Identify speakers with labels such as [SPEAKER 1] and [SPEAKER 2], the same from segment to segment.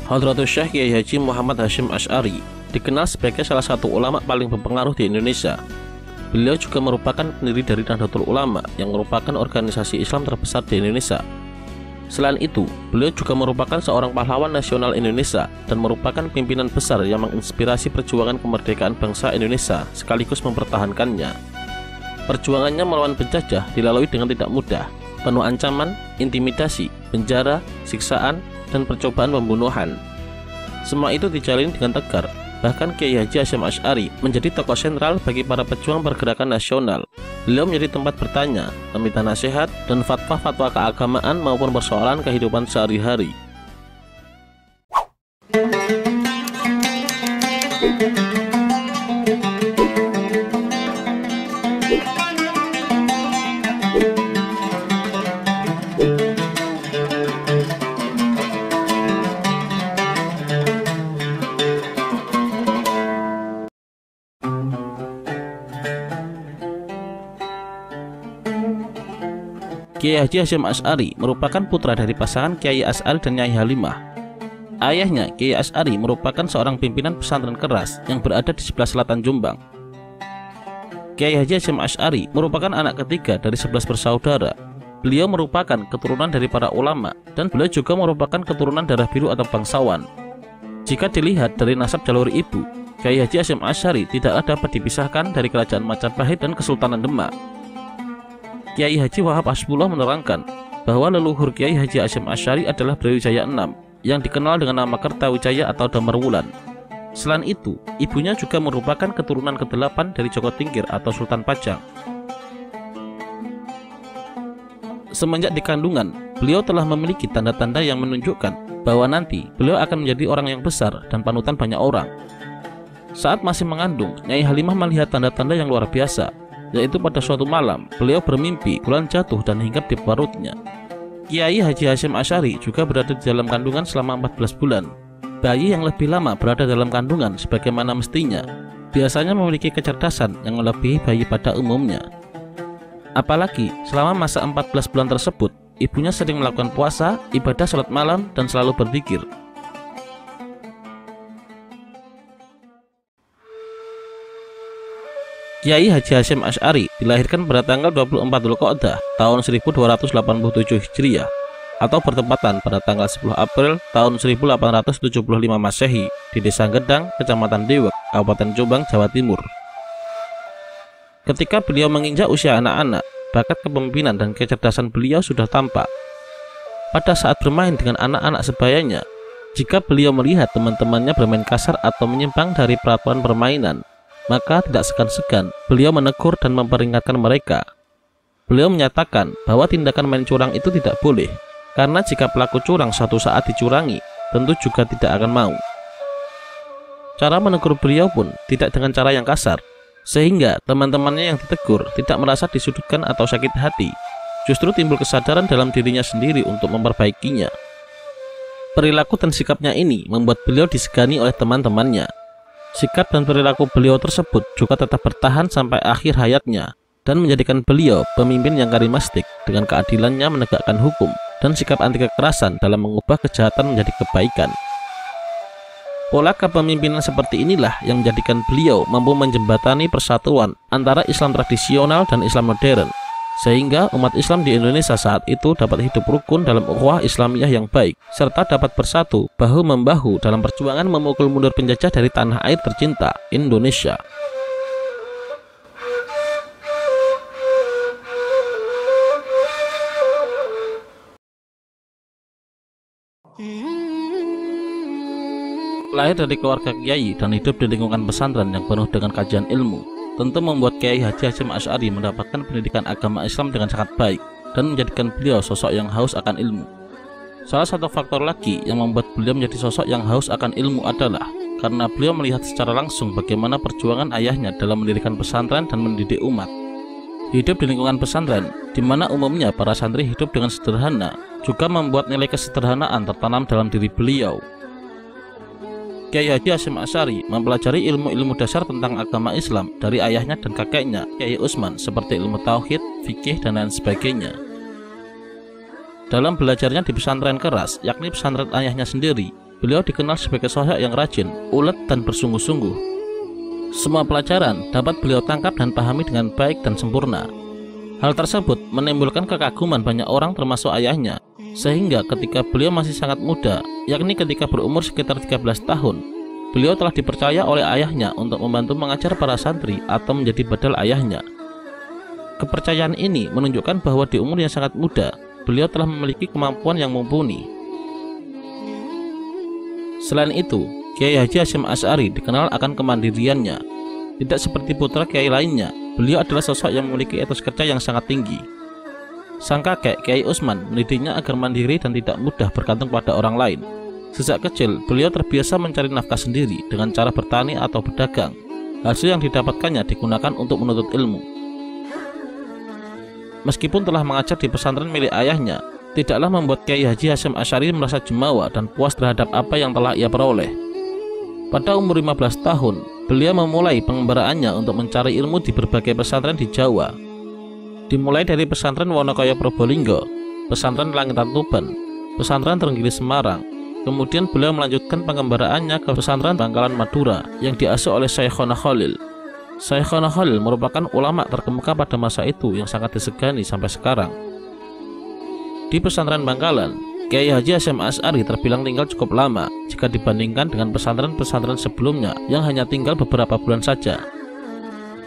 [SPEAKER 1] Hadratus Syekh Kiai Haji Muhammad Hasyim Asy'ari dikenal sebagai salah satu ulama paling berpengaruh di Indonesia. Beliau juga merupakan pendiri dari Nahdlatul Ulama yang merupakan organisasi Islam terbesar di Indonesia. Selain itu, beliau juga merupakan seorang pahlawan nasional Indonesia dan merupakan pimpinan besar yang menginspirasi perjuangan kemerdekaan bangsa Indonesia sekaligus mempertahankannya. Perjuangannya melawan penjajah dilalui dengan tidak mudah, penuh ancaman, intimidasi, penjara, siksaan, dan percobaan pembunuhan. Semua itu dijalani dengan tegar. Bahkan Kiai Haji Hasyim Asy'ari menjadi tokoh sentral bagi para pejuang pergerakan nasional. Beliau menjadi tempat bertanya, meminta nasihat, dan fatwa-fatwa keagamaan maupun persoalan kehidupan sehari-hari. Kiai Haji Hasyim Asy'ari merupakan putra dari pasangan Kiai Asy'ari dan Nyai Halimah. Ayahnya, Kiai Asy'ari, merupakan seorang pimpinan pesantren keras yang berada di sebelah selatan Jombang. Kiai Haji Hasyim Asy'ari merupakan anak ketiga dari 11 bersaudara. Beliau merupakan keturunan dari para ulama dan beliau juga merupakan keturunan darah biru atau bangsawan. Jika dilihat dari nasab jalur ibu, Kiai Haji Hasyim Asy'ari tidaklah dapat dipisahkan dari kerajaan Majapahit dan Kesultanan Demak. Kiai Haji Wahab Hasbullah menerangkan bahwa leluhur Kiai Haji Hasyim Asy'ari adalah Brawijaya VI yang dikenal dengan nama Kertawijaya atau Damarwulan. Selain itu, ibunya juga merupakan keturunan ke-8 dari Joko Tingkir atau Sultan Pajang. Semenjak di kandungan, beliau telah memiliki tanda-tanda yang menunjukkan bahwa nanti beliau akan menjadi orang yang besar dan panutan banyak orang. Saat masih mengandung, Nyai Halimah melihat tanda-tanda yang luar biasa, yaitu pada suatu malam beliau bermimpi bulan jatuh dan hinggap di perutnya. Kiai Haji Hasyim Asy'ari juga berada di dalam kandungan selama 14 bulan. Bayi yang lebih lama berada dalam kandungan sebagaimana mestinya biasanya memiliki kecerdasan yang melebihi bayi pada umumnya. Apalagi selama masa 14 bulan tersebut, ibunya sering melakukan puasa, ibadah salat malam, dan selalu berzikir. Kiai Haji Hasyim Asy'ari dilahirkan pada tanggal 24 Dzulqa'dah tahun 1287 Hijriah atau bertepatan pada tanggal 10 April tahun 1875 Masehi di Desa Gedang, Kecamatan Dewek, Kabupaten Jombang, Jawa Timur. Ketika beliau menginjak usia anak-anak, bakat kepemimpinan dan kecerdasan beliau sudah tampak. Pada saat bermain dengan anak-anak sebayanya, jika beliau melihat teman-temannya bermain kasar atau menyimpang dari peraturan permainan, maka tidak segan-segan beliau menegur dan memperingatkan mereka. Beliau menyatakan bahwa tindakan main curang itu tidak boleh, karena jika pelaku curang suatu saat dicurangi, tentu juga tidak akan mau. Cara menegur beliau pun tidak dengan cara yang kasar, sehingga teman-temannya yang ditegur tidak merasa disudutkan atau sakit hati, justru timbul kesadaran dalam dirinya sendiri untuk memperbaikinya. Perilaku dan sikapnya ini membuat beliau disegani oleh teman-temannya. Sikap dan perilaku beliau tersebut juga tetap bertahan sampai akhir hayatnya dan menjadikan beliau pemimpin yang karismatik dengan keadilannya menegakkan hukum dan sikap anti kekerasan dalam mengubah kejahatan menjadi kebaikan. Pola kepemimpinan seperti inilah yang menjadikan beliau mampu menjembatani persatuan antara Islam tradisional dan Islam modern, sehingga umat Islam di Indonesia saat itu dapat hidup rukun dalam ukhuwah Islamiyah yang baik, serta dapat bersatu bahu-membahu dalam perjuangan memukul mundur penjajah dari tanah air tercinta, Indonesia. Lahir dari keluarga kiai dan hidup di lingkungan pesantren yang penuh dengan kajian ilmu, tentu membuat Kiai Haji Hasyim Asy'ari mendapatkan pendidikan agama Islam dengan sangat baik dan menjadikan beliau sosok yang haus akan ilmu. Salah satu faktor lagi yang membuat beliau menjadi sosok yang haus akan ilmu adalah karena beliau melihat secara langsung bagaimana perjuangan ayahnya dalam mendirikan pesantren dan mendidik umat. Hidup di lingkungan pesantren, di mana umumnya para santri hidup dengan sederhana, juga membuat nilai kesederhanaan tertanam dalam diri beliau. Kiai Haji Hasyim Asy'ari mempelajari ilmu-ilmu dasar tentang agama Islam dari ayahnya dan kakeknya, Kiai Utsman, seperti ilmu tauhid, fikih, dan lain sebagainya. Dalam belajarnya di pesantren keras, yakni pesantren ayahnya sendiri, beliau dikenal sebagai sosok yang rajin, ulet, dan bersungguh-sungguh. Semua pelajaran dapat beliau tangkap dan pahami dengan baik dan sempurna. Hal tersebut menimbulkan kekaguman banyak orang termasuk ayahnya, sehingga ketika beliau masih sangat muda, yakni ketika berumur sekitar 13 tahun, beliau telah dipercaya oleh ayahnya untuk membantu mengajar para santri atau menjadi badal ayahnya. Kepercayaan ini menunjukkan bahwa di umur yang sangat muda, beliau telah memiliki kemampuan yang mumpuni. Selain itu, Kiai Haji Hasyim Asy'ari dikenal akan kemandiriannya. Tidak seperti putra kiai lainnya, beliau adalah sosok yang memiliki etos kerja yang sangat tinggi. Sang kakek, Kiai Utsman, mendidiknya agar mandiri dan tidak mudah bergantung pada orang lain. Sejak kecil, beliau terbiasa mencari nafkah sendiri dengan cara bertani atau berdagang. Hasil yang didapatkannya digunakan untuk menuntut ilmu. Meskipun telah mengajar di pesantren milik ayahnya, tidaklah membuat Kiai Haji Hasyim Asy'ari merasa jemawa dan puas terhadap apa yang telah ia peroleh. Pada umur 15 tahun, beliau memulai pengembaraannya untuk mencari ilmu di berbagai pesantren di Jawa. Dimulai dari pesantren Wonokaya Probolinggo, pesantren Langitan Tuban, pesantren Trenggiri Semarang. Kemudian beliau melanjutkan pengembaraannya ke pesantren Bangkalan Madura yang diasuh oleh Syekhona Khalil. Syekhona Khalil merupakan ulama terkemuka pada masa itu yang sangat disegani sampai sekarang. Di pesantren Bangkalan, Kiai Haji Hasyim Asy'ari terbilang tinggal cukup lama jika dibandingkan dengan pesantren-pesantren sebelumnya yang hanya tinggal beberapa bulan saja.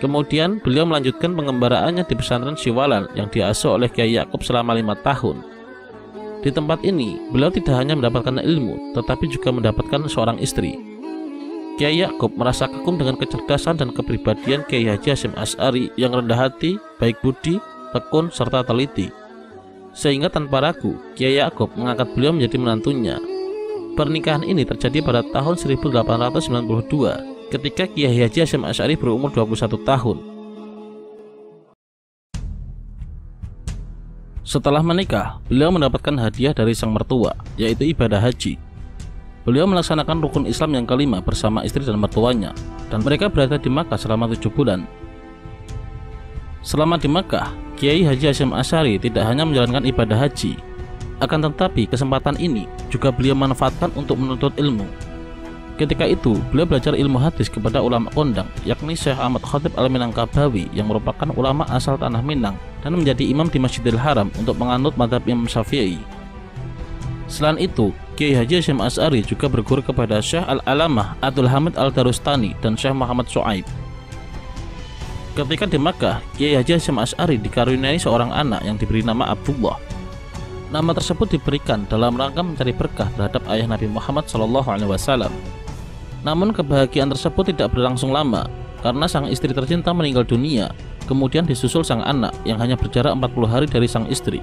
[SPEAKER 1] Kemudian beliau melanjutkan pengembaraannya di pesantren Siwalan yang diasuh oleh Kiai Yakub selama 5 tahun. Di tempat ini, beliau tidak hanya mendapatkan ilmu, tetapi juga mendapatkan seorang istri. Kiai Yakub merasa kagum dengan kecerdasan dan kepribadian Kiai Haji Hasyim Asy'ari yang rendah hati, baik budi, tekun, serta teliti. Sehingga tanpa ragu, Kiai Yakub mengangkat beliau menjadi menantunya. Pernikahan ini terjadi pada tahun 1892 ketika Kiai Haji Hasyim Asy'ari berumur 21 tahun. Setelah menikah, beliau mendapatkan hadiah dari sang mertua, yaitu ibadah haji. Beliau melaksanakan rukun Islam yang kelima bersama istri dan mertuanya, dan mereka berada di Makkah selama 7 bulan. Selama di Makkah, Kiai Haji Hasyim Asy'ari tidak hanya menjalankan ibadah haji, akan tetapi kesempatan ini juga beliau manfaatkan untuk menuntut ilmu. Ketika itu, beliau belajar ilmu hadis kepada ulama kondang, yakni Syekh Ahmad Khatib Al-Minangkabawi yang merupakan ulama asal tanah Minang dan menjadi imam di Masjidil Haram untuk menganut mazhab Imam Syafi'i. Selain itu, Kiai Haji Hasyim Asy'ari juga berguru kepada Syekh Al-Alamah Abdul Hamid Al-Darustani dan Syekh Muhammad Shu'aib. Ketika di Makkah, Kiai Haji Hasyim Asy'ari dikaruniai seorang anak yang diberi nama Abdullah. Nama tersebut diberikan dalam rangka mencari berkah terhadap ayah Nabi Muhammad SAW. Namun kebahagiaan tersebut tidak berlangsung lama karena sang istri tercinta meninggal dunia, kemudian disusul sang anak yang hanya berjarak 40 hari dari sang istri.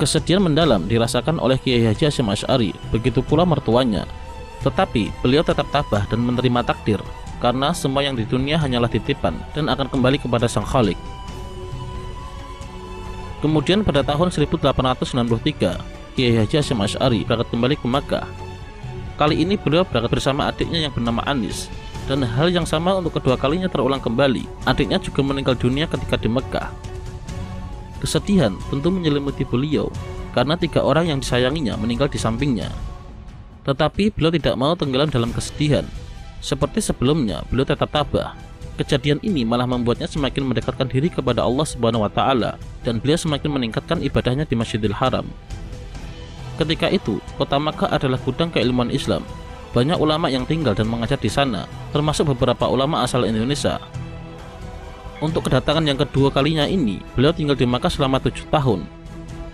[SPEAKER 1] Kesedihan mendalam dirasakan oleh Kiai Haji Hasyim Asy'ari, begitu pula mertuanya. Tetapi beliau tetap tabah dan menerima takdir, karena semua yang di dunia hanyalah titipan dan akan kembali kepada Sang Khalik. Kemudian pada tahun 1893, Kiai Haji Hasyim Asy'ari berangkat kembali ke Makkah. Kali ini beliau berangkat bersama adiknya yang bernama Anis, dan hal yang sama untuk kedua kalinya terulang kembali. Adiknya juga meninggal dunia ketika di Makkah. Kesedihan tentu menyelimuti beliau karena 3 orang yang disayanginya meninggal di sampingnya. Tetapi beliau tidak mau tenggelam dalam kesedihan. Seperti sebelumnya, beliau tetap tabah. Kejadian ini malah membuatnya semakin mendekatkan diri kepada Allah Subhanahu wa Ta'ala, dan beliau semakin meningkatkan ibadahnya di Masjidil Haram. Ketika itu, kota Makkah adalah gudang keilmuan Islam. Banyak ulama yang tinggal dan mengajar di sana, termasuk beberapa ulama asal Indonesia. Untuk kedatangan yang kedua kalinya ini, beliau tinggal di Makkah selama 7 tahun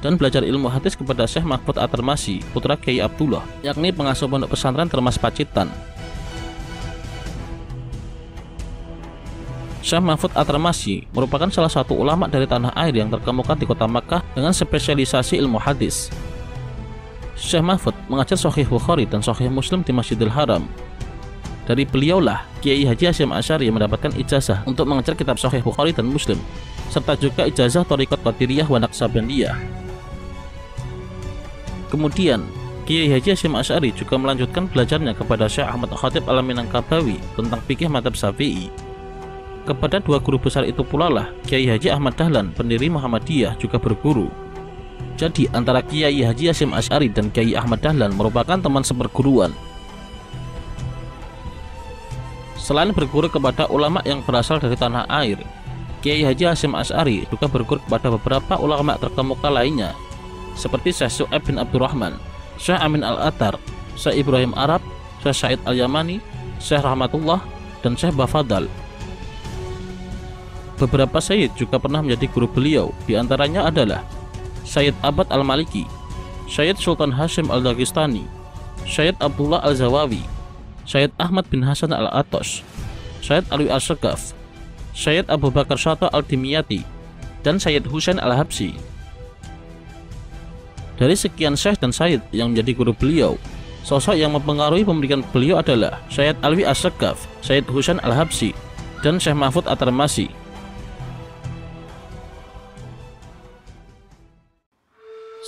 [SPEAKER 1] dan belajar ilmu hadis kepada Syekh Mahfud At-Tarmasy, putra Kiai Abdullah, yakni pengasuh pondok pesantren Termas Pacitan. Syekh Mahfud At-Tarmasy merupakan salah satu ulama dari tanah air yang terkemuka di kota Makkah dengan spesialisasi ilmu hadis. Syekh Mahfud mengajar Sahih Bukhari dan Sahih Muslim di Masjidil Haram. Dari beliaulah Kiai Haji Hasyim Asy'ari mendapatkan ijazah untuk mengajar kitab Sahih Bukhari dan Muslim, serta juga ijazah Thariqat Qadiriyah wa Naqsabandiyah. Kemudian, Kiai Haji Hasyim Asy'ari juga melanjutkan belajarnya kepada Syekh Ahmad Khatib Al-Minangkabawi tentang fikih mazhab Syafi'i. Kepada 2 guru besar itu pula lah Kiai Haji Ahmad Dahlan, pendiri Muhammadiyah, juga berguru. Jadi antara Kiai Haji Hasyim Asy'ari dan Kiai Ahmad Dahlan merupakan teman seperguruan. Selain berguru kepada ulama yang berasal dari tanah air, Kiai Haji Hasyim Asy'ari juga berguru kepada beberapa ulama terkemuka lainnya, seperti Syekh Su'aib bin Abdurrahman, Syekh Amin Al-Athar, Syekh Ibrahim Arab, Syekh Said Al-Yamani, Syekh Rahmatullah, dan Syekh Bafadal. Beberapa Sayyid juga pernah menjadi guru beliau, diantaranya adalah Sayyid Abad Al-Maliki, Sayyid Sultan Hashim Al-Dagestani, Sayyid Abdullah Al-Zawawi, Sayyid Ahmad bin Hasan Al-Atos, Sayyid Alwi Al-Syagaf, Sayyid Abu Bakar Shata Al-Dimyati, dan Sayyid Husain Al-Habsyi. Dari sekian syekh dan sayyid yang menjadi guru beliau, sosok yang mempengaruhi pemikiran beliau adalah Sayyid Alwi Al-Syagaf, Sayyid Husain Al-Habsyi, dan Syekh Mahfud At-Tarmasi.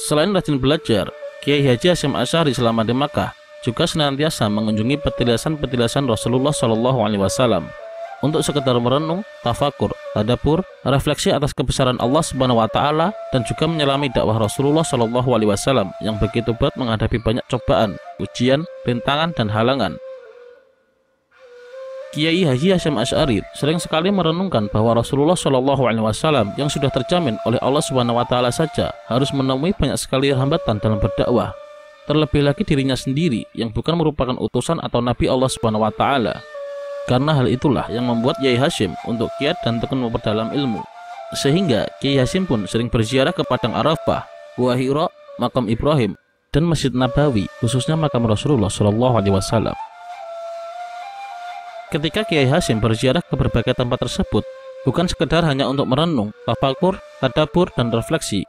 [SPEAKER 1] Selain rajin belajar, Kiai Haji Hasyim Asy'ari selama di Makkah juga senantiasa mengunjungi petilasan-petilasan Rasulullah SAW untuk sekedar merenung, tafakur, tadabbur, refleksi atas kebesaran Allah Subhanahu wa Ta'ala, dan juga menyelami dakwah Rasulullah SAW yang begitu berat menghadapi banyak cobaan, ujian, rintangan, dan halangan. Kiai Haji Hasyim Asy'ari sering sekali merenungkan bahwa Rasulullah SAW yang sudah terjamin oleh Allah Subhanahu wa Ta'ala saja harus menemui banyak sekali hambatan dalam berdakwah. Terlebih lagi dirinya sendiri yang bukan merupakan utusan atau nabi Allah Subhanahu wa Ta'ala. Karena hal itulah yang membuat Kiai Hasyim untuk giat dan tekun memperdalam ilmu. Sehingga Kiai Hasyim pun sering berziarah ke Padang Arafah, Gua Hira, Makam Ibrahim, dan Masjid Nabawi, khususnya makam Rasulullah SAW. Ketika Kiai Hasyim berziarah ke berbagai tempat tersebut, bukan sekedar hanya untuk merenung, tafakur, tadabbur, dan refleksi,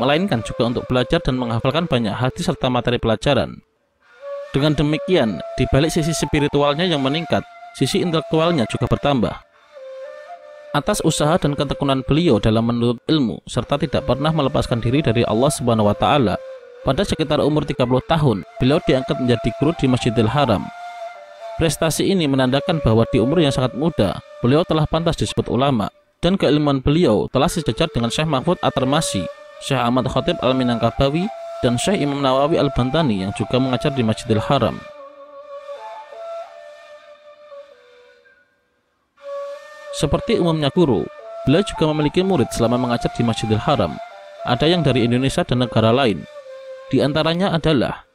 [SPEAKER 1] melainkan juga untuk belajar dan menghafalkan banyak hadis serta materi pelajaran. Dengan demikian, di balik sisi spiritualnya yang meningkat, sisi intelektualnya juga bertambah. Atas usaha dan ketekunan beliau dalam menuntut ilmu, serta tidak pernah melepaskan diri dari Allah Subhanahu wa Ta'ala, pada sekitar umur 30 tahun, beliau diangkat menjadi guru di Masjidil Haram. Prestasi ini menandakan bahwa di umur yang sangat muda, beliau telah pantas disebut ulama, dan keilmuan beliau telah sejajar dengan Syekh Mahfud At-Tarmasi, Syekh Ahmad Khatib Al-Minangkabawi, dan Syekh Imam Nawawi Al-Bantani yang juga mengajar di Masjidil Haram. Seperti umumnya guru, beliau juga memiliki murid selama mengajar di Masjidil Haram. Ada yang dari Indonesia dan negara lain. Di antaranya adalah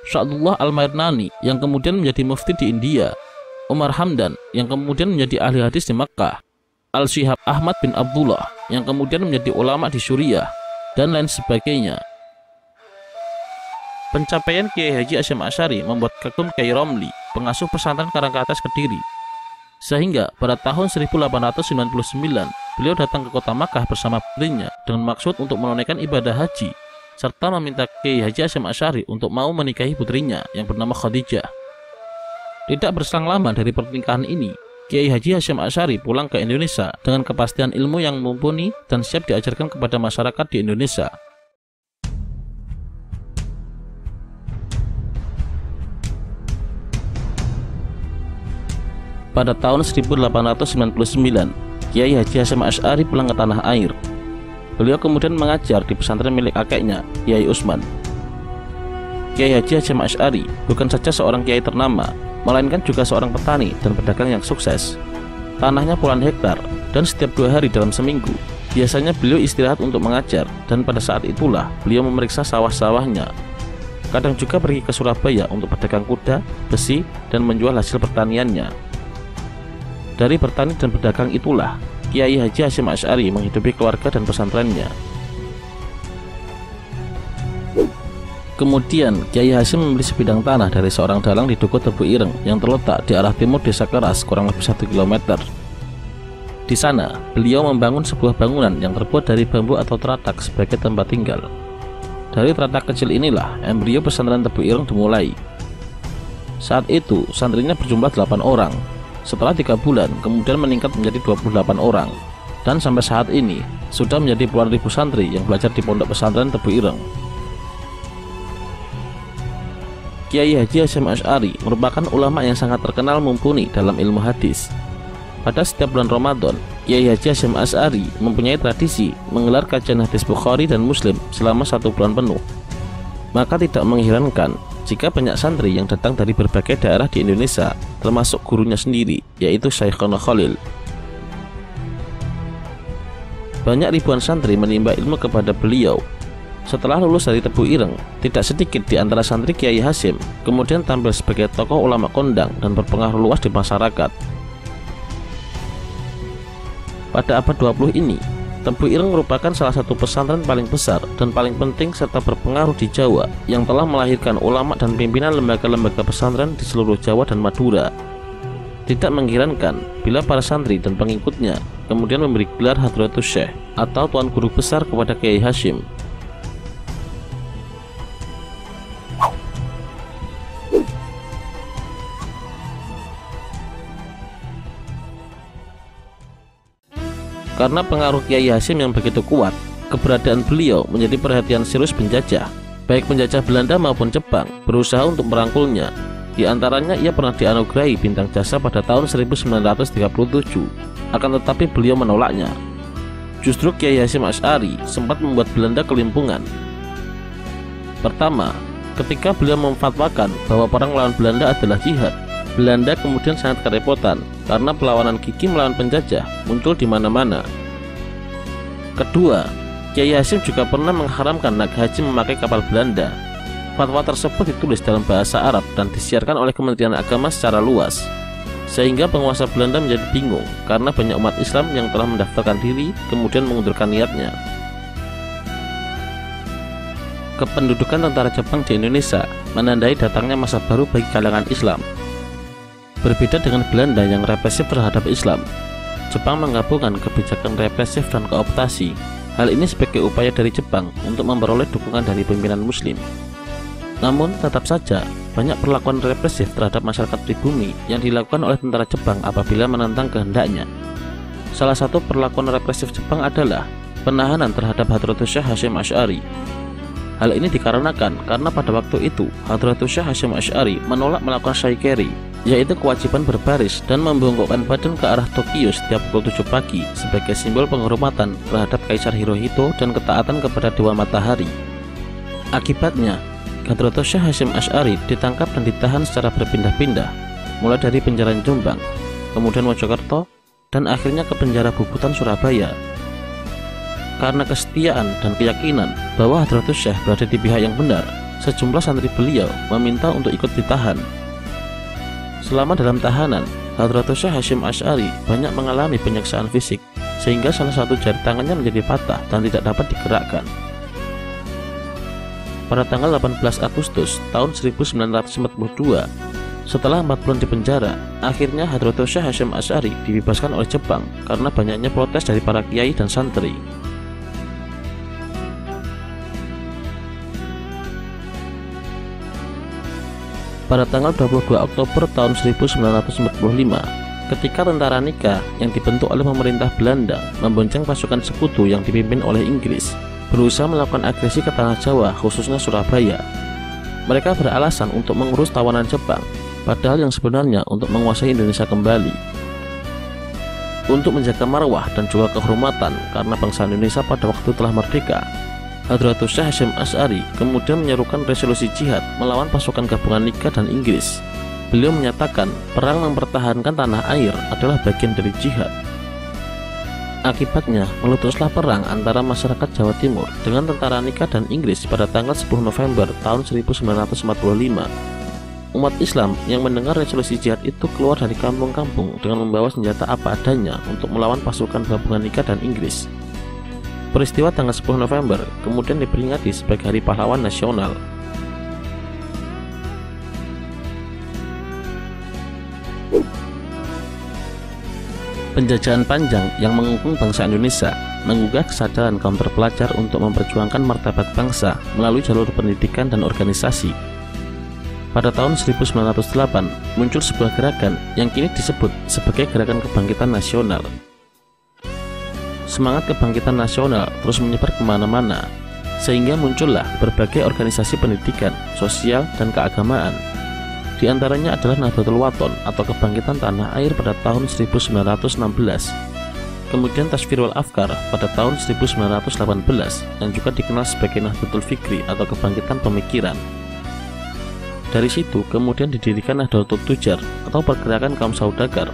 [SPEAKER 1] Sya'dullah Al-Mairnani yang kemudian menjadi mufti di India, Umar Hamdan yang kemudian menjadi ahli hadis di Makkah, Al-Syihab Ahmad bin Abdullah yang kemudian menjadi ulama di Suriah, dan lain sebagainya. Pencapaian Kiai Haji Hasyim Asy'ari membuat kagum Kiai Romli, pengasuh pesantren Karangkates Kediri. Sehingga pada tahun 1899, beliau datang ke kota Makkah bersama putrinya dengan maksud untuk menunaikan ibadah haji, serta meminta Kiai Haji Hasyim Asy'ari untuk mau menikahi putrinya yang bernama Khadijah. Tidak berselang lama dari pernikahan ini, Kiai Haji Hasyim Asy'ari pulang ke Indonesia dengan kepastian ilmu yang mumpuni dan siap diajarkan kepada masyarakat di Indonesia. Pada tahun 1899, Kiai Haji Hasyim Asy'ari pulang ke tanah air. Beliau kemudian mengajar di pesantren milik kakeknya, Kiai Utsman. Kiai Haji Hasyim Asy'ari bukan saja seorang kiai ternama, melainkan juga seorang petani dan pedagang yang sukses. Tanahnya puluhan hektar, dan setiap 2 hari dalam seminggu, biasanya beliau istirahat untuk mengajar, dan pada saat itulah beliau memeriksa sawah-sawahnya. Kadang juga pergi ke Surabaya untuk pedagang kuda, besi, dan menjual hasil pertaniannya. Dari bertani dan berdagang itulah Kiai Haji Hasyim Asy'ari menghidupi keluarga dan pesantrennya. Kemudian Kiai Hasyim membeli sebidang tanah dari seorang dalang di Dukuh Tebu Ireng yang terletak di arah timur Desa Keras kurang lebih 1 km. Di sana beliau membangun sebuah bangunan yang terbuat dari bambu atau teratak sebagai tempat tinggal. Dari teratak kecil inilah embrio pesantren Tebu Ireng dimulai. Saat itu santrinya berjumlah 8 orang. Setelah 3 bulan kemudian meningkat menjadi 28 orang, dan sampai saat ini sudah menjadi puluhan ribu santri yang belajar di pondok pesantren Tebu Ireng. Kiai Haji Hasyim Asy'ari merupakan ulama yang sangat terkenal mumpuni dalam ilmu hadis. Pada setiap bulan Ramadan, Kiai Haji Hasyim Asy'ari mempunyai tradisi menggelar kajian hadis Bukhari dan Muslim selama 1 bulan penuh. Maka tidak mengherankan jika banyak santri yang datang dari berbagai daerah di Indonesia, termasuk gurunya sendiri, yaitu Syekhona Khalil. Banyak ribuan santri menimba ilmu kepada beliau. Setelah lulus dari Tebu Ireng, tidak sedikit di antara santri Kiai Hasyim kemudian tampil sebagai tokoh ulama kondang dan berpengaruh luas di masyarakat. Pada abad 20 ini, Tebu Ireng merupakan salah satu pesantren paling besar dan paling penting serta berpengaruh di Jawa yang telah melahirkan ulama dan pimpinan lembaga-lembaga pesantren di seluruh Jawa dan Madura. Tidak mengherankan bila para santri dan pengikutnya kemudian memberi gelar Hadratus Syekh atau Tuan Guru Besar kepada Kiai Hasyim. Karena pengaruh Kiai Hasyim yang begitu kuat, keberadaan beliau menjadi perhatian serius penjajah. Baik penjajah Belanda maupun Jepang berusaha untuk merangkulnya. Di antaranya ia pernah dianugerahi bintang jasa pada tahun 1937, akan tetapi beliau menolaknya. Justru Kiai Hasyim Asy'ari sempat membuat Belanda kelimpungan. Pertama, ketika beliau memfatwakan bahwa perang melawan Belanda adalah jihad, Belanda kemudian sangat kerepotan karena perlawanan gigih melawan penjajah muncul di mana-mana. Kedua, Kiai Hasyim juga pernah mengharamkan naik haji memakai kapal Belanda. Fatwa tersebut ditulis dalam bahasa Arab dan disiarkan oleh Kementerian Agama secara luas, sehingga penguasa Belanda menjadi bingung karena banyak umat Islam yang telah mendaftarkan diri kemudian mengundurkan niatnya. Kependudukan tentara Jepang di Indonesia menandai datangnya masa baru bagi kalangan Islam. Berbeda dengan Belanda yang represif terhadap Islam, Jepang menggabungkan kebijakan represif dan kooptasi. Hal ini sebagai upaya dari Jepang untuk memperoleh dukungan dari pimpinan Muslim. Namun tetap saja banyak perlakuan represif terhadap masyarakat pribumi yang dilakukan oleh tentara Jepang apabila menentang kehendaknya. Salah satu perlakuan represif Jepang adalah penahanan terhadap Hadratus Syekh Hasyim Asy'ari. Hal ini dikarenakan karena pada waktu itu Hadratus Syekh Hasyim Asy'ari menolak melakukan Shaikeri, yaitu kewajiban berbaris dan membungkukkan badan ke arah Tokyo setiap pukul 7 pagi sebagai simbol penghormatan terhadap Kaisar Hirohito dan ketaatan kepada Dewa Matahari. Akibatnya, Hadratus Syekh Hasyim Asy'ari ditangkap dan ditahan secara berpindah-pindah, mulai dari penjara Jombang, kemudian Mojokerto, dan akhirnya ke penjara Bubutan Surabaya. Karena kesetiaan dan keyakinan bahwa Hadratus Syekh berada di pihak yang benar, sejumlah santri beliau meminta untuk ikut ditahan. Selama dalam tahanan, Hadratus Syekh Hasyim Asy'ari banyak mengalami penyiksaan fisik, sehingga salah satu jari tangannya menjadi patah dan tidak dapat digerakkan. Pada tanggal 18 Agustus tahun 1942, setelah 4 bulan di penjara, akhirnya Hadratus Syekh Hasyim Asy'ari dibebaskan oleh Jepang karena banyaknya protes dari para kiai dan santri. Pada tanggal 22 Oktober tahun 1945, ketika tentara Nika yang dibentuk oleh pemerintah Belanda membonceng pasukan sekutu yang dipimpin oleh Inggris, berusaha melakukan agresi ke tanah Jawa, khususnya Surabaya. Mereka beralasan untuk mengurus tawanan Jepang, padahal yang sebenarnya untuk menguasai Indonesia kembali. Untuk menjaga marwah dan juga kehormatan karena bangsa Indonesia pada waktu telah merdeka, Hadratus Syekh Hasyim Asy'ari kemudian menyerukan resolusi jihad melawan pasukan gabungan Nika dan Inggris. Beliau menyatakan perang mempertahankan tanah air adalah bagian dari jihad. Akibatnya, meletuslah perang antara masyarakat Jawa Timur dengan tentara Nika dan Inggris pada tanggal 10 November tahun 1945. Umat Islam yang mendengar resolusi jihad itu keluar dari kampung-kampung dengan membawa senjata apa adanya untuk melawan pasukan gabungan Nika dan Inggris. Peristiwa tanggal 10 November kemudian diperingati sebagai Hari Pahlawan Nasional. Penjajahan panjang yang mengungkung bangsa Indonesia menggugah kesadaran kaum terpelajar untuk memperjuangkan martabat bangsa melalui jalur pendidikan dan organisasi. Pada tahun 1908 muncul sebuah gerakan yang kini disebut sebagai Gerakan Kebangkitan Nasional. Semangat kebangkitan nasional terus menyebar kemana-mana, sehingga muncullah berbagai organisasi pendidikan, sosial, dan keagamaan. Di antaranya adalah Nahdlatul Wathon atau Kebangkitan Tanah Air pada tahun 1916. Kemudian Tasfirul Afkar pada tahun 1918 yang juga dikenal sebagai Nahdlatul Fikri atau kebangkitan pemikiran. Dari situ kemudian didirikan Nahdlatul Tujar atau pergerakan kaum saudagar.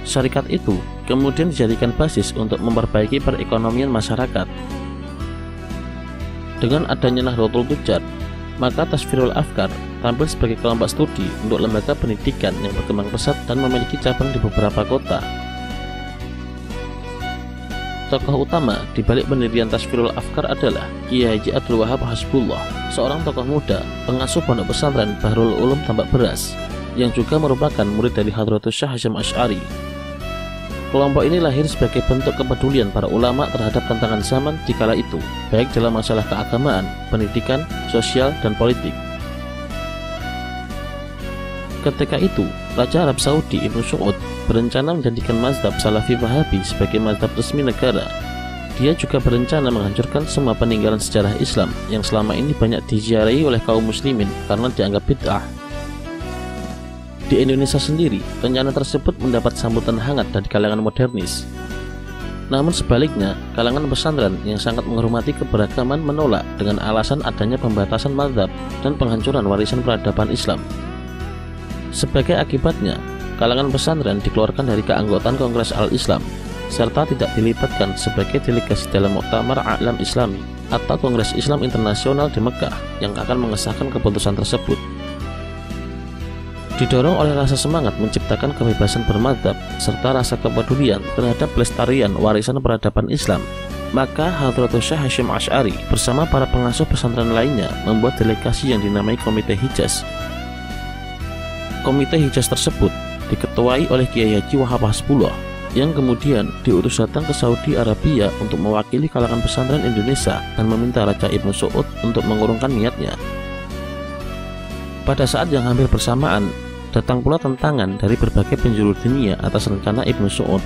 [SPEAKER 1] Syarikat itu kemudian dijadikan basis untuk memperbaiki perekonomian masyarakat. Dengan adanya Nahdlatul Tujar, maka Tasfirul Afkar tampil sebagai kelompok studi untuk lembaga pendidikan yang berkembang pesat dan memiliki cabang di beberapa kota. Tokoh utama di balik pendirian Tasfirul Afkar adalah Kiai Haji Abdul Wahab Hasbullah, seorang tokoh muda pengasuh pondok pesantren Bahrul Ulum Tambak Beras, yang juga merupakan murid dari Hadratus Syekh Hasyim Asy'ari. Kelompok ini lahir sebagai bentuk kepedulian para ulama terhadap tantangan zaman di kala itu, baik dalam masalah keagamaan, pendidikan, sosial, dan politik. Ketika itu, Raja Arab Saudi Ibnu Saud berencana menjadikan mazhab Salafi Wahabi sebagai mazhab resmi negara. Dia juga berencana menghancurkan semua peninggalan sejarah Islam yang selama ini banyak diziarahi oleh kaum muslimin karena dianggap bid'ah. Di Indonesia sendiri, rencana tersebut mendapat sambutan hangat dari kalangan modernis. Namun sebaliknya, kalangan pesantren yang sangat menghormati keberagaman menolak dengan alasan adanya pembatasan mazhab dan penghancuran warisan peradaban Islam. Sebagai akibatnya, kalangan pesantren dikeluarkan dari keanggotaan Kongres Al-Islam serta tidak dilibatkan sebagai delegasi dalam Muktamar A'lam Islami atau Kongres Islam Internasional di Mekah yang akan mengesahkan keputusan tersebut. Didorong oleh rasa semangat menciptakan kebebasan bermadzhab serta rasa kepedulian terhadap pelestarian warisan peradaban Islam, maka Hadratus Syekh Hasyim Asy'ari bersama para pengasuh pesantren lainnya membuat delegasi yang dinamai Komite Hijaz. Komite Hijaz tersebut diketuai oleh Kiai Haji Wahab Hasbullah yang kemudian diutus datang ke Saudi Arabia untuk mewakili kalangan pesantren Indonesia dan meminta Raja Ibnu Saud untuk mengurungkan niatnya. Pada saat yang hampir bersamaan, datang pula tantangan dari berbagai penjuru dunia atas rencana Ibnu Saud,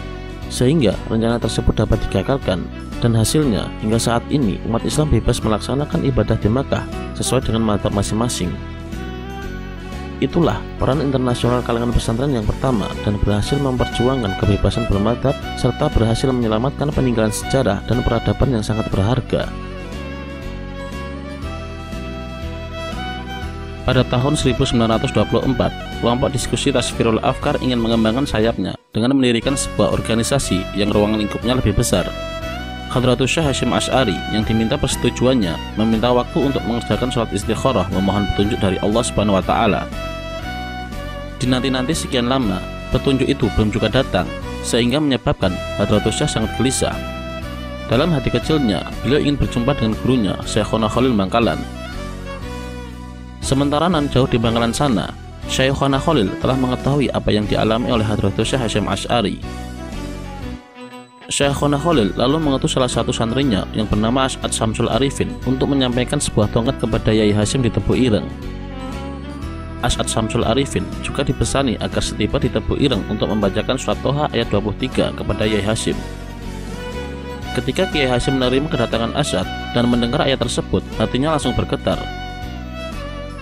[SPEAKER 1] sehingga rencana tersebut dapat digagalkan, dan hasilnya hingga saat ini umat Islam bebas melaksanakan ibadah di Makkah sesuai dengan mazhab masing-masing. Itulah peran internasional kalangan pesantren yang pertama dan berhasil memperjuangkan kebebasan bermadzhab serta berhasil menyelamatkan peninggalan sejarah dan peradaban yang sangat berharga. Pada tahun 1924, kelompok diskusi Tasfirul Afkar ingin mengembangkan sayapnya dengan mendirikan sebuah organisasi yang ruang lingkupnya lebih besar. Hadratus Syekh Hasyim Asy'ari yang diminta persetujuannya meminta waktu untuk mengerjakan sholat istikharah memohon petunjuk dari Allah Subhanahu wa Ta'ala. Dinanti-nanti sekian lama, petunjuk itu belum juga datang, sehingga menyebabkan Hadratus Syekh sangat gelisah. Dalam hati kecilnya, beliau ingin berjumpa dengan gurunya, Syekhona Khalil Bangkalan. Sementara nan jauh di Bangkalan sana, Syekhona Khalil telah mengetahui apa yang dialami oleh Hadratus Syekh Hasyim Asy'ari. Syekhona Khalil lalu mengutus salah satu santrinya yang bernama As'ad Syamsul Arifin untuk menyampaikan sebuah tongkat kepada Yai Hasyim di Tebu Ireng. As'ad Syamsul Arifin juga dipesani agar setiba di Tebu Ireng untuk membacakan surat Toha ayat 23 kepada Yai Hasyim. Ketika Kiai Hasyim menerima kedatangan As'ad dan mendengar ayat tersebut, hatinya langsung bergetar.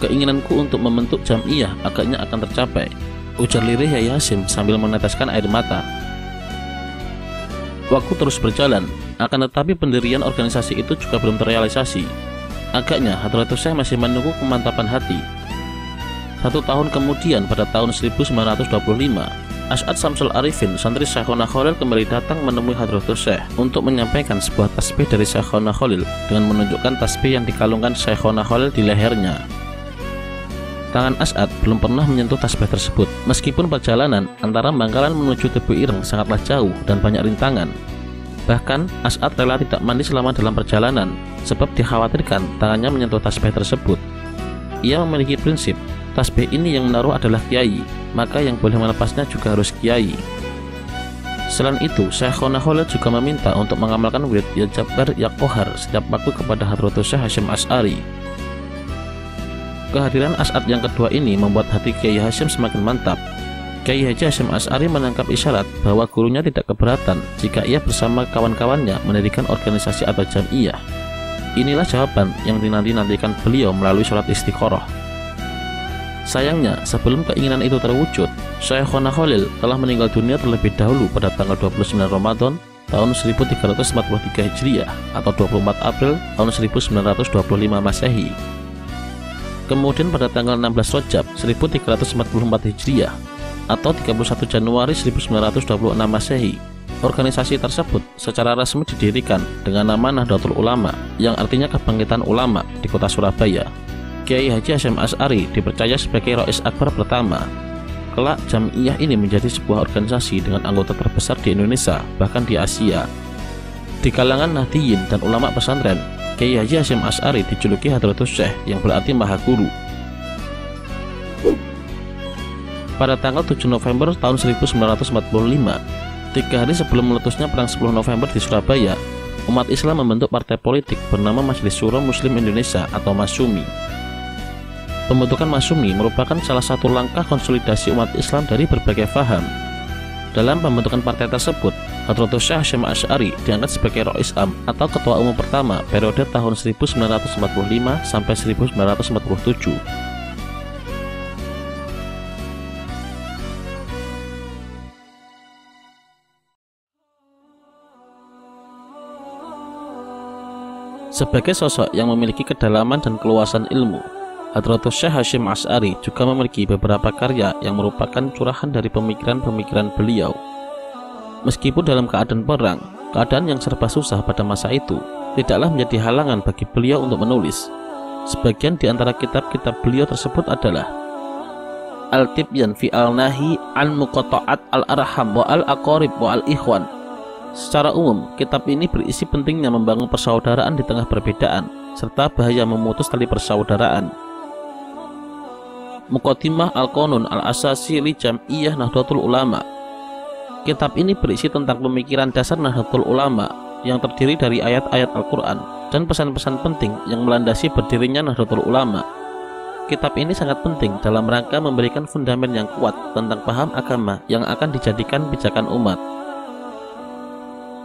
[SPEAKER 1] Keinginanku untuk membentuk jam'iyah agaknya akan tercapai, ujar lirih Yai Hasyim sambil meneteskan air mata. Waktu terus berjalan, akan tetapi pendirian organisasi itu juga belum terrealisasi. Agaknya Hadratus Syekh masih menunggu kemantapan hati. 1 tahun kemudian, pada tahun 1925, As'ad Syamsul Arifin, santri Syekhona Khalil, kembali datang menemui Hadratus Syekh untuk menyampaikan sebuah tasbih dari Syekhona Khalil dengan menunjukkan tasbih yang dikalungkan Syekhona Khalil di lehernya. Tangan As'ad belum pernah menyentuh tasbih tersebut, meskipun perjalanan antara Bangkalan menuju Tebu Ireng sangatlah jauh dan banyak rintangan. Bahkan, As'ad rela tidak mandi selama dalam perjalanan, sebab dikhawatirkan tangannya menyentuh tasbih tersebut. Ia memiliki prinsip, tasbih ini yang menaruh adalah kiai, maka yang boleh melepasnya juga harus kiai. Selain itu, Syekhona Khalil juga meminta untuk mengamalkan wirid Ya Jabbar Ya Qahar setiap waktu kepada Hadratus Syekh Hasyim Asy'ari. Kehadiran As'ad yang kedua ini membuat hati Kiai Hasyim semakin mantap. Kiai Haji Hasyim Asy'ari menangkap isyarat bahwa gurunya tidak keberatan jika ia bersama kawan-kawannya mendirikan organisasi atau jam'iyah. Inilah jawaban yang dinanti-nantikan beliau melalui sholat istikharah. Sayangnya, sebelum keinginan itu terwujud, Syekhona Khalil telah meninggal dunia terlebih dahulu pada tanggal 29 Ramadan tahun 1343 Hijriah atau 24 April tahun 1925 Masehi. Kemudian pada tanggal 16 Rajab 1344 Hijriah atau 31 Januari 1926 Masehi, organisasi tersebut secara resmi didirikan dengan nama Nahdlatul Ulama yang artinya kebangkitan ulama di kota Surabaya. Kiai Haji Hasyim Asy'ari dipercaya sebagai Rais Akbar pertama. Kelak Jam'iyah ini menjadi sebuah organisasi dengan anggota terbesar di Indonesia, bahkan di Asia. Di kalangan Nahdiyin dan ulama pesantren, Kiai Haji Hasyim Asy'ari dijuluki Hadratus Syekh yang berarti Maha Guru. Pada tanggal 7 November tahun 1945, 3 hari sebelum meletusnya Perang 10 November di Surabaya, umat Islam membentuk partai politik bernama Majelis Syuro Muslim Indonesia atau MASYUMI. Pembentukan MASYUMI merupakan salah satu langkah konsolidasi umat Islam dari berbagai faham. Dalam pembentukan partai tersebut, Hadratus Syekh Hasyim Asy'ari diangkat sebagai Rais Am atau Ketua Umum pertama periode tahun 1945 sampai 1947. Sebagai sosok yang memiliki kedalaman dan keluasan ilmu, Hadratus Syekh Hasyim Asy'ari juga memiliki beberapa karya yang merupakan curahan dari pemikiran-pemikiran beliau. Meskipun dalam keadaan perang, keadaan yang serba susah pada masa itu tidaklah menjadi halangan bagi beliau untuk menulis. Sebagian di antara kitab-kitab beliau tersebut adalah Al-Tibyan fi al-Nahi an Muqatta'at al-Arham wa al-Aqarib wa al-Ikhwan. Secara umum, kitab ini berisi pentingnya membangun persaudaraan di tengah perbedaan serta bahaya memutus tali persaudaraan. Muqaddimah Al-Qanun Al-Asasi li Jam'iyah Nahdlatul Ulama. Kitab ini berisi tentang pemikiran dasar Nahdlatul Ulama yang terdiri dari ayat-ayat Al-Quran dan pesan-pesan penting yang melandasi berdirinya Nahdlatul Ulama. Kitab ini sangat penting dalam rangka memberikan fundamen yang kuat tentang paham agama yang akan dijadikan pijakan umat.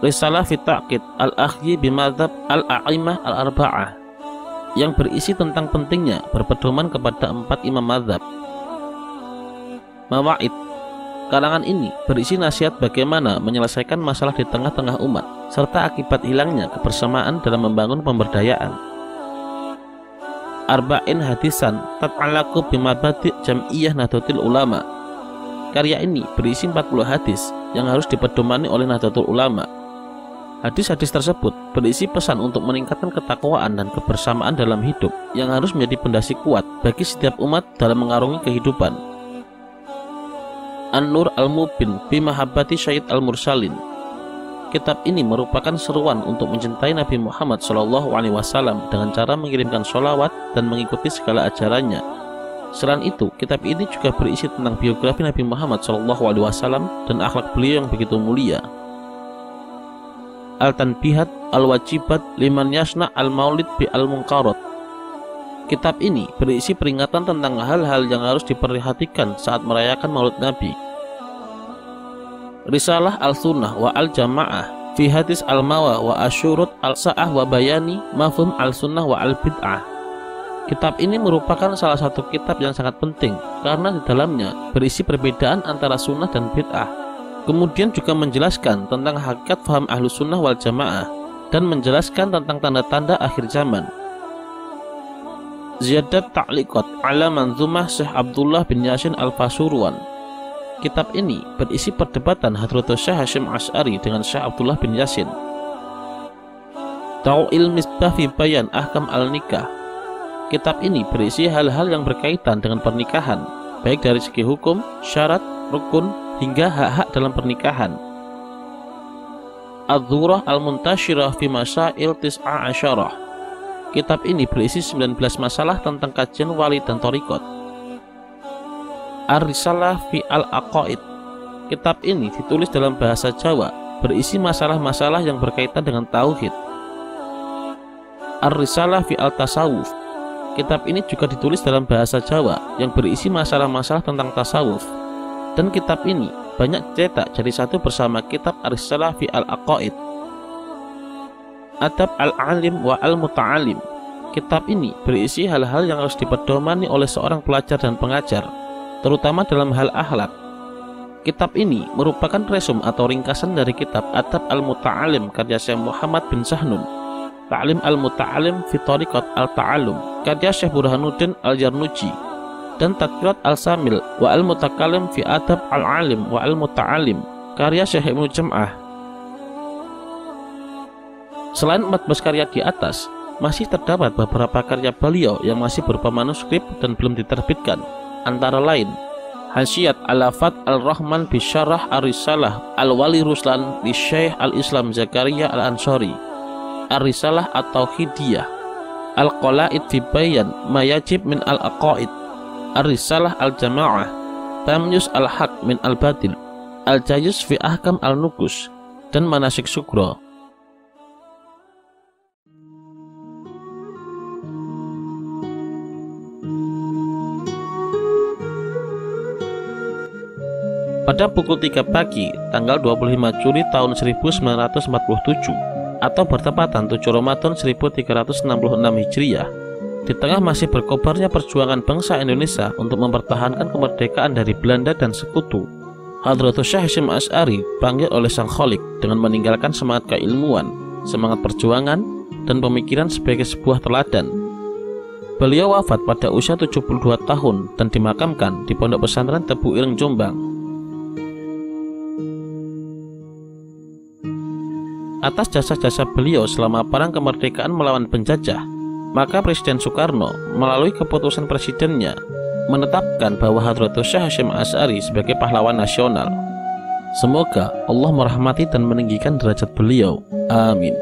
[SPEAKER 1] Risalah fi Ta'qid Al-Akhyi bimadzhab Al-A'imah Al-Arba'ah yang berisi tentang pentingnya berpedoman kepada 4 imam mazhab. Mawa'id, karangan ini berisi nasihat bagaimana menyelesaikan masalah di tengah-tengah umat serta akibat hilangnya kebersamaan dalam membangun pemberdayaan. Arba'in hadisan tat'allaqu bimabadi' Jam'iyah Nahdlatul Ulama. Karya ini berisi 40 hadis yang harus dipedomani oleh Nahdlatul Ulama. Hadis-hadis tersebut berisi pesan untuk meningkatkan ketakwaan dan kebersamaan dalam hidup yang harus menjadi pondasi kuat bagi setiap umat dalam mengarungi kehidupan. An-Nur Al-Mubin bi Mahabbati Syahid Al-Mursalin. Kitab ini merupakan seruan untuk mencintai Nabi Muhammad SAW dengan cara mengirimkan sholawat dan mengikuti segala ajarannya. Selain itu, kitab ini juga berisi tentang biografi Nabi Muhammad SAW dan akhlak beliau yang begitu mulia. Al-Tanbihat Al-Wajibat Liman Yasna Al-Maulid bi Al-Munkarat. Kitab ini berisi peringatan tentang hal-hal yang harus diperhatikan saat merayakan Maulid Nabi. Risalah Al-Sunnah wa Al-Jamaah fi Hadis Al-Mawa wa Asyurut Al-Sa'ah wa Bayani Mafhum Al-Sunnah wa Al-Bid'ah. Kitab ini merupakan salah satu kitab yang sangat penting karena di dalamnya berisi perbedaan antara sunnah dan bid'ah. Kemudian juga menjelaskan tentang hakikat faham Ahlus Sunnah wal Jamaah dan menjelaskan tentang tanda-tanda akhir zaman. Ziyadat Ta'liqat ala Manzumah Syekh Abdullah bin Yasin Al-Pasuruan. Kitab ini berisi perdebatan Hadratus Syekh Hasyim Asy'ari dengan Syekh Abdullah bin Yasin. Tau'il Misbah fi Bayan Ahkam Al-Nikah. Kitab ini berisi hal-hal yang berkaitan dengan pernikahan, baik dari segi hukum, syarat, rukun, hingga hak-hak dalam pernikahan. Adz-Dzurah Al-Muntashirah fi Masail Tis'a Asyarah. Kitab ini berisi 19 masalah tentang kajian wali dan thariqat. Ar-Risalah fi Al-Aqaid. Kitab ini ditulis dalam bahasa Jawa, berisi masalah-masalah yang berkaitan dengan tauhid. Ar-Risalah fi Al-Tasawuf. Kitab ini juga ditulis dalam bahasa Jawa yang berisi masalah-masalah tentang tasawuf. Dan kitab ini banyak dicetak jadi satu bersama kitab Ar-Risalah fi Al-Aqaid. Adab Al-Alim wa Al-Muta'alim. Kitab ini berisi hal-hal yang harus dipedomani oleh seorang pelajar dan pengajar, terutama dalam hal akhlak. Kitab ini merupakan resum atau ringkasan dari kitab Adab Al-Muta'alim karya Syekh Muhammad bin Sahnun, Ta'lim Al-Muta'alim fi Thariqat Al-Ta'allum karya Syekh Burhanuddin Al-Jarnuji, dan Tadkirat Al-Samil wa Al-Mutakalim fi Adab Al-Alim wa Al-Muta'alim karya Syekh Ibnu Jam'ah. Selain 14 karya di atas, masih terdapat beberapa karya beliau yang masih berupa manuskrip dan belum diterbitkan, antara lain Hasyiat Al-Fat Al-Rahman bi Syarah Ar-Risalah Al-Wali Ruslan di Syekh Al-Islam Zakaria Al-Ansari, Ar-Risalah At-Tauhidiyah, Al-Qalaid fi Bayan ma yajib min Al-Aqaid, Ar-Risalah Al-Jama'ah, Tamyiz Al-Haq min Al-Batil, Al-Jayus fi Ahkam Al-Nukus, dan Manasik Sugro. Pada pukul 3 pagi, tanggal 25 Juli tahun 1947, atau bertepatan 7 Ramadan 1366 Hijriah, di tengah masih berkobarnya perjuangan bangsa Indonesia untuk mempertahankan kemerdekaan dari Belanda dan sekutu, Hadratus Syekh Hasyim Asy'ari bangkit oleh Sang Khalik dengan meninggalkan semangat keilmuan, semangat perjuangan, dan pemikiran sebagai sebuah teladan. Beliau wafat pada usia 72 tahun dan dimakamkan di Pondok Pesantren Tebu Ireng, Jombang. Atas jasa-jasa beliau selama perang kemerdekaan melawan penjajah, maka Presiden Soekarno melalui keputusan presidennya menetapkan bahwa Hadratus Syekh Hasyim Asy'ari sebagai pahlawan nasional. Semoga Allah merahmati dan meninggikan derajat beliau. Amin.